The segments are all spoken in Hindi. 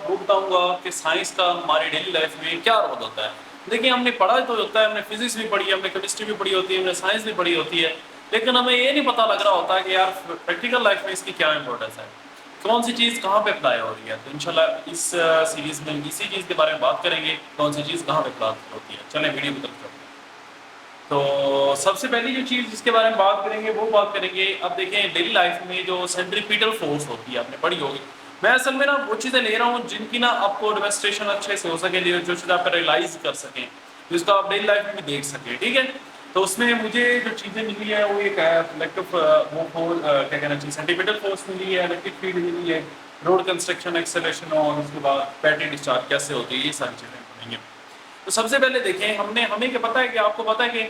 वो बताऊंगा कि साइंस का हमारी डेली लाइफ में क्या रोल होता है। देखिए, हमने पढ़ा तो होता है, हमने फिजिक्स भी पढ़ी है, हमने केमिस्ट्री भी पढ़ी होती है, हमने साइंस भी पढ़ी होती है, लेकिन हमें ये नहीं पता लग रहा होता कि यार प्रैक्टिकल लाइफ में इसकी क्या इंपॉर्टेंस है, कौन सी चीज़ कहाँ पे अप्लाई हो रही है। तो इंशाल्लाह इस सीरीज़ में इसी चीज़ के बारे में बात करेंगे, कौन सी चीज़ कहाँ पे अप्लाई होती है। चलें वीडियो की तरफ चलते हैं। तो सबसे पहली जो चीज़ जिसके बारे में बात करेंगे वो बात करेंगे, अब देखें डेली लाइफ में जो सेंट्रीपिटल फोर्स होती है, आपने पढ़ी होगी। मैं असल में ना वो चीज़ें ले रहा हूँ जिनकी ना आपको डेमोन्स्ट्रेशन अच्छे से हो सके, जो चीज़ आप रियलाइज कर सकें, जिसको आप डेली लाइफ में भी देख सकें, ठीक है। तो उसमें मुझे जो चीज़ें मिली है वो एक इलेक्ट्रिक वो फोर्स, क्या कहना चाहिए, सेंट्रीपिटल फोर्स मिली है, इलेक्ट्रिक फील्ड मिली है, रोड कंस्ट्रक्शन एक्सेलरेशन, और उसके बाद बैटरी डिस्चार्ज कैसे होती है, ये सारी चीज़ें पढ़ेंगे। तो सबसे पहले देखें, हमें क्या पता है कि आपको पता है कि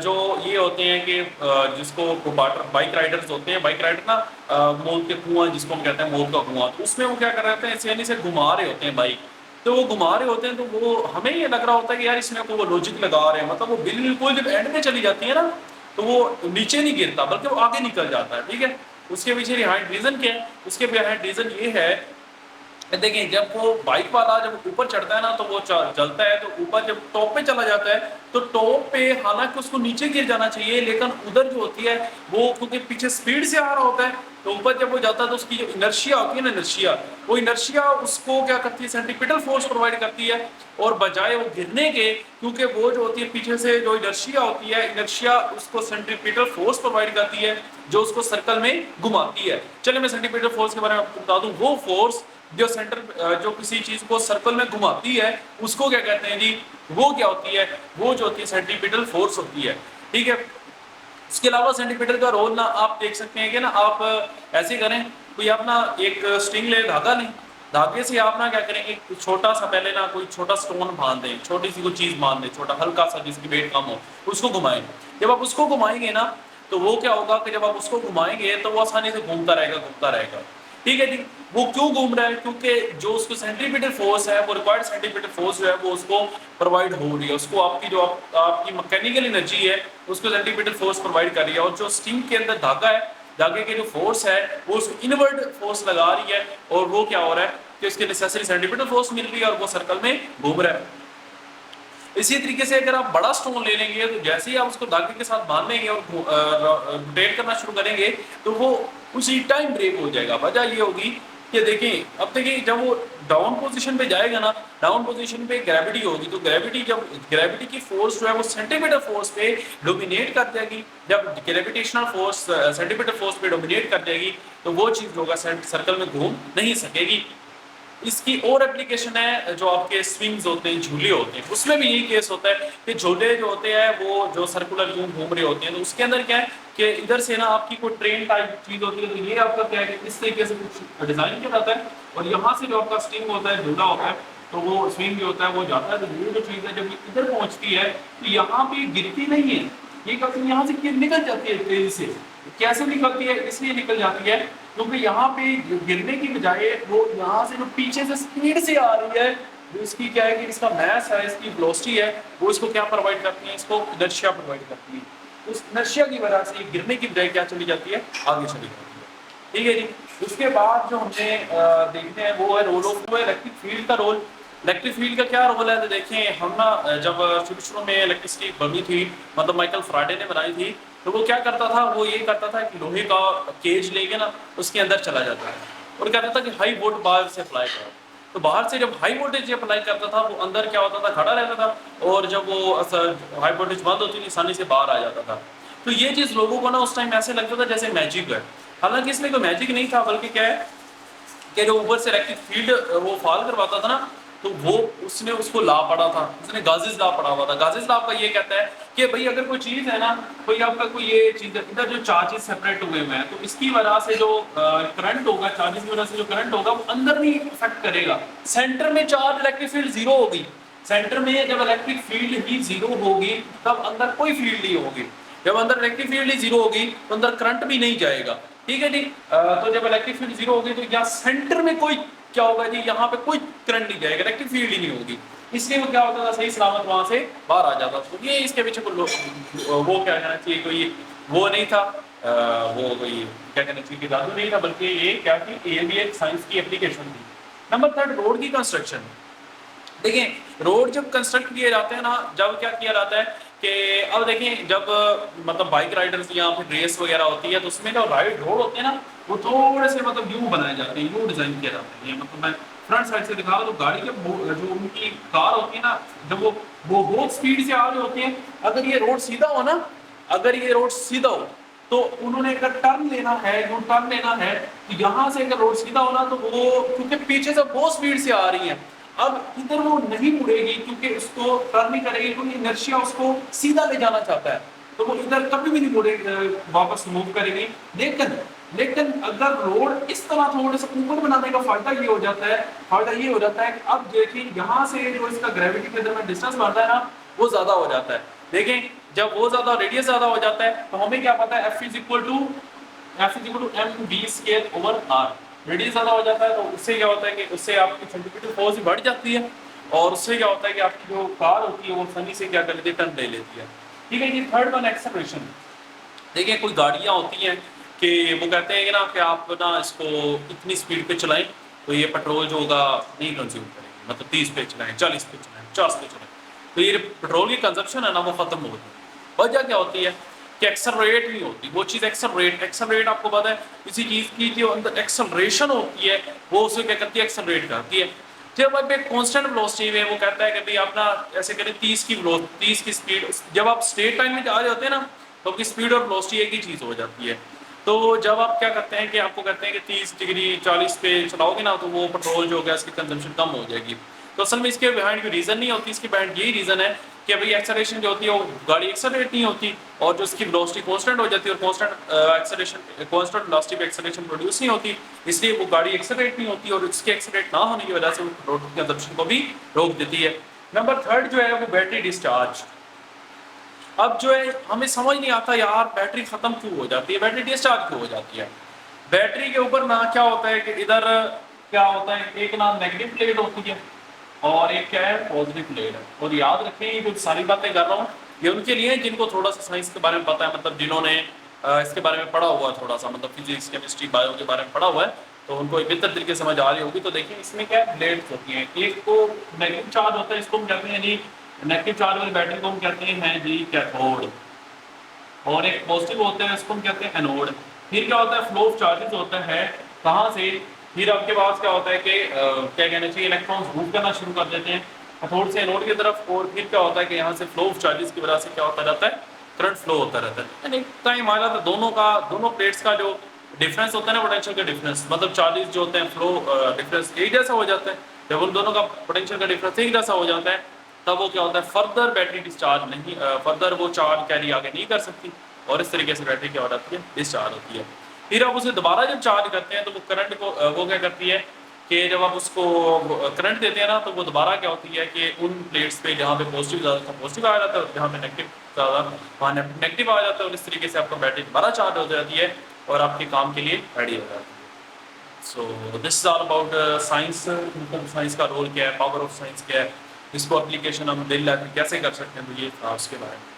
जो ये होते हैं कि जिसको बाइक राइडर्स होते हैं, बाइक राइडर ना मौत के कुआं जिसको हम कहते हैं, मौत का कुआं, तो उसमें वो क्या कर रहे होते हैं, यानी से घुमा रहे होते हैं बाइक। तो वो घुमा रहे होते हैं तो वो हमें ये लग रहा होता है कि यार इसमें को वो लॉजिक लगा रहे हैं, मतलब वो बिल्कुल जब एंड में चली जाती है ना तो वो नीचे नहीं गिरता बल्कि वो आगे निकल जाता है, ठीक है। उसके पीछे बिहाइंड रीजन क्या है? उसके बिहाइंड रीजन ये है, देखिए जब वो बाइक वाला जब ऊपर चढ़ता है ना तो वो जलता है, तो ऊपर जब टॉप पे चला जाता है तो टॉप पे हालांकि उसको नीचे गिर जाना चाहिए, लेकिन उधर जो होती है वो क्योंकि पीछे स्पीड से आ रहा होता है, तो ऊपर जब वो जाता है तो उसकी जो इनर्शिया होती है ना, इनर्शिया, वो इनर्शिया उसको क्या करती है, सेंट्रीपिटल फोर्स प्रोवाइड करती है, और बजाय वो गिरने के, क्योंकि वो जो होती है पीछे से जो इनर्शिया होती है, इनर्शिया उसको सेंट्रीपिटल फोर्स प्रोवाइड करती है जो उसको सर्कल में घुमाती है। चलिए मैं सेंट्रीपिटल फोर्स के बारे में आपको बता दूं, वो फोर्स जो जो किसी चीज को सर्कल में घुमाती है उसको क्या कहते हैं जी, वो क्या होती है, वो जो होती है सेंट्रीपिटल फोर्स होती है, ठीक है। इसके अलावा सेंट्रीपिटल का रोल ना आप देख सकते हैं कि ना आप ऐसे करें, कोई आप ना एक स्ट्रिंग ले, धागा लें, धागे से आप ना क्या करेंगे, छोटा सा पहले ना कोई छोटा स्टोन बांध दें, छोटी सी कोई चीज बांध दें, छोटा हल्का सा जिसकी वेट कम हो, उसको घुमाएं। जब आप उसको घुमाएंगे ना तो वो क्या होगा कि जब आप उसको घुमाएंगे तो वो आसानी से घूमता रहेगा, घूमता रहेगा, ठीक है जी। वो क्यों घूम रहा है? क्योंकि जो उसको सेंट्रीपिटल फोर्स है, वो रिक्वायर्ड सेंट्रीपिटल फोर्स जो है वो उसको प्रोवाइड हो रही है, उसको आपकी जो आपकी मैकेनिकल एनर्जी है उसको सेंट्रीपिटल फोर्स प्रोवाइड कर रही है, और जो स्ट्रिंग के अंदर धागा है, धागे के जो फोर्स है वो उसको इनवर्ड फोर्स लगा रही है, और वो क्या हो रहा है कि उसके नेसेसरी सेंट्रीपिटल फोर्स मिल रही है और वो सर्कल में घूम रहा है। इसी तरीके से अगर आप बड़ा स्टोन ले लेंगे तो जैसे ही आप उसको धागे के साथ बांधेंगे और रोटेट करना शुरू करेंगे तो वो उसी टाइम ब्रेक हो जाएगा। वजह ये होगी कि देखें, अब देखिए जब वो डाउन पोजीशन पे जाएगा ना, डाउन पोजीशन पे ग्रेविटी होगी, तो ग्रेविटी की फोर्स जो है वो सेंटीमीटर फोर्स पे डोमिनेट कर जाएगी। जब ग्रेविटेशनल फोर्स सेंटीमीटर फोर्स पे डोमिनेट कर जाएगी तो वो चीज़ होगा सर्कल में घूम नहीं सकेगी। इसकी और एप्लीकेशन है जो आपके स्विंग्स होते हैं, झूले होते हैं, उसमें भी यही केस होता है कि झूले जो होते हैं वो जो सर्कुलर यूं घूम रहे होते हैं, तो उसके अंदर क्या है कि इधर से ना आपकी कोई ट्रेन टाइप चीज होती है, तो ये आपका क्या है कि इस तरीके से कुछ डिजाइन किया जाता है, और यहाँ से जो आपका स्टिंग होता है, झूला होता है, तो वो स्विंग जो होता है वो जाता है, तो ये जो चीज़ है जब इधर पहुंचती है तो यहाँ पे गिरती नहीं है, ये कहते यहाँ से निकल जाती है तेजी से। कैसे निकलती है? इसलिए निकल जाती है क्योंकि यहाँ पे गिरने की बजाय वो यहाँ से जो पीछे से स्पीड से आ रही है, जो इसकी क्या है कि इसका मैस है, इसकी वेलोसिटी है, वो इसको क्या प्रोवाइड करती है, इसको इनर्शिया प्रोवाइड करती है। उस इनर्शिया की वजह से गिरने की बजाय क्या चली जाती है, आगे चली जाती है, ठीक है जी। उसके बाद जो हमें देखते हैं वो है रोल ऑफ इलेक्ट्रिक फील्ड का रोल। इलेक्ट्रिक फील्ड का क्या रोल है? तो देखें, हम ना जब शुरू में इलेक्ट्रिसिटी बनी थी, मतलब माइकल फ्राडे ने बनाई थी, तो वो क्या करता था, वो ये करता था कि लोहे का केज लेके ना उसके अंदर चला जाता है और कहता था कि हाई वोल्ट बाहर से अप्लाई करो। तो बाहर से जब हाई वोल्टेज अप्लाई करता था वो अंदर क्या होता था, खड़ा रहता था, और जब वो हाई वोल्टेज बंद होती थी आसानी से बाहर आ जाता था। तो ये चीज़ लोगों को ना उस टाइम ऐसे लगता था जैसे मैजिक है, हालांकि इसमें कोई मैजिक नहीं था, बल्कि क्या है कि जो ऊपर से इलेक्ट्रिक फील्ड वो फॉल करवाता था ना, तो वो उसने उसको ला पड़ा था, उसने गाजिस ला पड़ा हुआ था। गाजिस ला आपका ये कहता है कि भाई अगर कोई चीज़ है ना, कोई आपका कोई ये चीज़ इधर जो चार्जेस सेपरेट हुए हुए हैं, तो इसकी वजह से जो करंट होगा, चार्जेस की वजह से जो करंट होगा वो अंदर नहीं इफेक्ट करेगा। सेंटर में चार्ज इलेक्ट्रिक फील्ड जीरो होगी, सेंटर में जब इलेक्ट्रिक फील्ड ही जीरो होगी तब अंदर कोई फील्ड नहीं होगी। जब अंदर इलेक्ट्रिक फील्ड ही जीरो होगी तो अंदर करंट भी नहीं जाएगा, ठीक है जी। तो जब इलेक्ट्रिक फील्ड जीरो होगी तो यहाँ सेंटर में कोई क्या होगा जी, यहाँ पे कोई करंट नहीं जाएगा, इलेक्ट्रिक फील्ड ही नहीं होगी, इसलिए वो क्या होता था, सही सलामत वहां से बाहर आ जाता। तो ये इसके पीछे वो क्या कहना चाहिए, कोई वो नहीं था, वो कोई क्या कहना चाहिए कि जादू नहीं था, बल्कि ये क्या थी, ये भी एक साइंस की एप्लीकेशन थी। नंबर थर्ड, रोड की कंस्ट्रक्शन। देखिए रोड जब कंस्ट्रक्ट किए जाते हैं ना, जब क्या किया जाता है कि अब देखिए जब मतलब बाइक राइडर्स या फिर रेस वगैरह होती है तो उसमें जो राइड रोड होते हैं ना वो थोड़े से मतलब यूं बनाए जाते हैं, यूं डिजाइन किया जाता है। ये मतलब मैं फ्रंट साइड से दिखा रहा हूं तो गाड़ी के जो उनकी कार होती है ना, जब वो बहुत स्पीड से आ रही होती है, अगर ये रोड सीधा हो ना, अगर ये रोड सीधा हो तो उन्होंने अगर टर्न लेना है, जो टर्न लेना है तो यहाँ से अगर रोड सीधा होना तो वो क्योंकि पीछे से बहुत स्पीड से आ रही है, अब इधर वो नहीं मुड़ेगी क्योंकि उसको टर्न नहीं करेगी, क्योंकि इनर्शिया उसको सीधा ले जाना चाहता है, तो वो इधर कभी भी नहीं मुड़ेगी, वापस मूव करेगी। लेकिन लेकिन अगर रोड इस तरह थोड़े से ऊपर बनाने का फायदा ये हो जाता है, कि अब देखिए यहाँ से जो इसका ग्रेविटी के अंदर में डिस्टेंस बढ़ता है ना वो ज्यादा हो जाता है। देखें जब वो ज्यादा रेडियस ज्यादा हो जाता है तो हमें क्या पता है F=m v²/r, रेडियस ज्यादा हो जाता है तो उससे क्या होता है कि उससे आपकी सेंट्रीफ्यूगल फोर्स भी बढ़ जाती है और उससे क्या होता है कि आपकी जो कार होती है वो फनी से क्या कर लेती है, टर्न ले लेती है। ठीक है जी। Third one, acceleration. देखिए कोई गाड़ियां होती हैं कि वो कहते हैं कि ना कि आप ना इसको इतनी स्पीड पे चलाएं तो ये पेट्रोल जो होगा नहीं कंज्यूम करेंगे, मतलब 30 पे चलाएं, 40 पे चलाएं, 50 पे चलाएं, तो ये पेट्रोल की कंजप्शन है ना वो खत्म हो जाती है। वजह क्या होती है कि एक्सेलरेट नहीं होती वो चीज़। एक्सेलरेट आपको पता है किसी चीज़ की जो अंदर एक्सेलरेशन होती है वो उसे क्या करती है, एक्सेलरेट करती है। जब आप एक कांस्टेंट वेलोसिटी में वो कहता है कि भाई आप ना ऐसे करें 30 की स्पीड, जब आप स्ट्रेट लाइन में जा रहे होते हैं ना तो आपकी स्पीड और वेलोसिटी एक ही चीज़ हो जाती है। तो जब आप क्या करते हैं कि आपको कहते हैं कि 30 डिग्री 40 पे चलाओगे ना तो वो पेट्रोल जो होगा इसकी कंजम्पशन कम हो जाएगी। तो असल में इसके बिहाइंड कोई रीज़न नहीं होती, इसके बिहाइंड यही रीज़न है कि भाई एक्सेलरेशन जो होती है वो गाड़ी एक्सेलरेट नहीं होती और जो उसकी वेलोसिटी कांस्टेंट हो जाती है और कांस्टेंट वेलोसिटी पे एक्सेलरेशन प्रोड्यूस नहीं होती, इसलिए वो गाड़ी एक्सेलरेट नहीं होती और उसके एक्सेलरेट ना होने की वजह से वो रोड की कंजम्पशन को भी रोक देती है। नंबर थर्ड जो है वो बैटरी डिस्चार्ज। अब जो है हमें समझ नहीं आता यार बैटरी खत्म क्यों हो जाती है, बैटरी डिस्चार्ज क्यों हो जाती है। बैटरी के ऊपर ना क्या होता है कि इधर क्या होता है, एक ना नेगेटिव प्लेट होती है और एक क्या है, पॉजिटिव प्लेट है। और याद रखें ये कुछ सारी बातें कर रहा हूँ ये उनके लिए जिनको थोड़ा सा साइंस के बारे में पता है, मतलब जिन्होंने इसके बारे में पढ़ा हुआ है थोड़ा सा, मतलब फिजिक्स केमिस्ट्री बायो के बारे में पढ़ा हुआ है तो उनको एक बेहतर तरीके समझ आ रही होगी। तो देखिए इसमें क्या है, प्लेट्स होती हैं, एक को नेगेटिव चार्ज होता है इसको हम कहते हैं जी नेगेटिव चार्ज वाली बैटरी को हम कहते हैं जी कैथोड, और एक पॉजिटिव होता है इसको हम कहते हैं एनोड। फिर क्या होता है, फ्लो ऑफ चार्जेस होता है कहाँ से, फिर आपके पास क्या होता है कि क्या कहना चाहिए, इलेक्ट्रॉन्स मूव करना शुरू कर देते हैं कैथोड से एनोड की तरफ, और फिर क्या होता है कि यहाँ से फ्लो ऑफ चार्जेस की वजह से क्या होता रहता है, करंट फ्लो होता रहता है। यानी टाइम आ जाता है दोनों प्लेट्स का जो डिफरेंस होता है ना, पोटेंशियल का डिफरेंस, मतलब चार्जेस जो होते हैं फ्लो डिफरेंस एक जैसा हो जाता है। जब उन दोनों का पोटेंशियल का डिफरेंस एक जैसा हो जाता है तब वो क्या होता है, फर्दर बैटरी डिस्चार्ज नहीं, फर्दर वो चार्ज कैरी आगे नहीं कर सकती और इस तरीके से बैटरी क्या हो जाती है, डिस्चार्ज होती है। फिर आप उसे दोबारा जब चार्ज करते हैं तो वो करंट को वो क्या करती है कि जब आप उसको करंट देते हैं ना तो वो दोबारा क्या होती है कि उन प्लेट्स पे जहाँ पे पॉजिटिव ज़्यादा पॉजिटिव आ जाता है और जहाँ पे नेगेटिव ज़्यादा वहाँ नेगेटिव आ जाता है, और इस तरीके से आपका बैटरी दोबारा चार्ज हो जाती है और आपके काम के लिए रेडी हो जाती है। So this is all about science, मतलब साइंस का रोल क्या है, पावर ऑफ साइंस क्या है, इसको एप्लीकेशन हम डेली लाइफ में कैसे कर सकते हैं, तो ये था उसके बारे में।